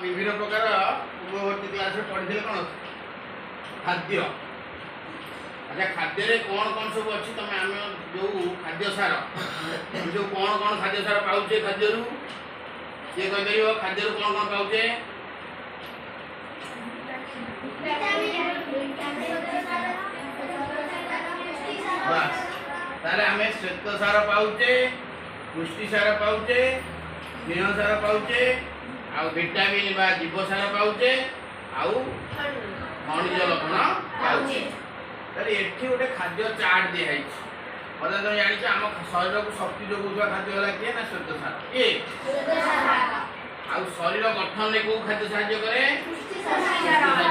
विभिन्न प्रकार पूर्ववर्ती क्लास में पढ़ी कौन खाद्य। अच्छा खाद्य रे कौन कौन सब अच्छी तुम आम जो खाद्य सार जो कौन कौन खाद्य सार पाऊे खाद्य ये कहीपर खाद्य कौन कौन पाऊे ताले आम श्वेत सार पाऊे पुष्टि सार पाऊे स्नेह सार पाऊे आ विटामिन बा जीव सार पाऊे आउ खनिज लवण पाऊे। ताले एठी गोटे खाद्य चार्ट दिखाई मतलब तुम जान आम शरीर को शक्ति जोगुवा खाद्य है किए ना श्वेत सार किए आउ शरीर गठन में कौ खाद्य साहाय्य करे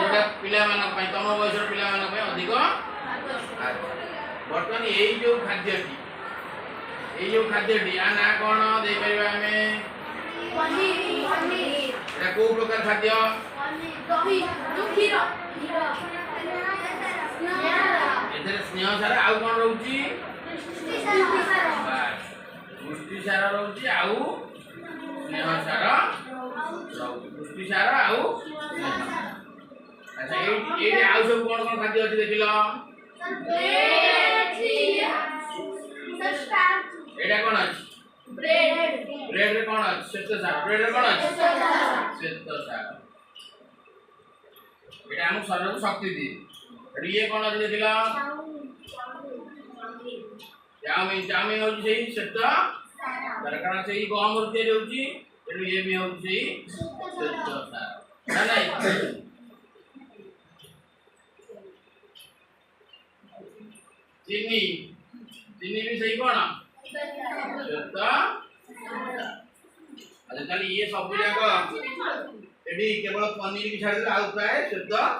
जोटा पिला तम बयस पिला अधिक। बर्तमान यही जो खाद्यटी आ ना कौन दे पारिबा आमे एटा को प्रकार खाद्य एथरे स्नेह सार आउ कौन रहउची पुष्टि सार रहउची आउ स्नेह सार पुष्टि सार आउ। अच्छा ये आउ सब कौन कौन खाद्य अछि देखिलो एटा कौन अछि ब्रेड रे कौन अछि श्वेत सार ब्रेड रे कौन अछि श्वेत सार एटा हम शरीर को शक्ति दिए। ये कौन अछि देखिला चाउमिन हो श्वेत सार कारण से गहम रुपये होउची एटु ये भी होउची श्वेत सार ना नहीं। चीनी चीनी भी सही कौन श्वेत। अच्छा ताली ये सब जाक एडी केवल पनीर भी छाड़ दे आ प्राय श्वेत सार।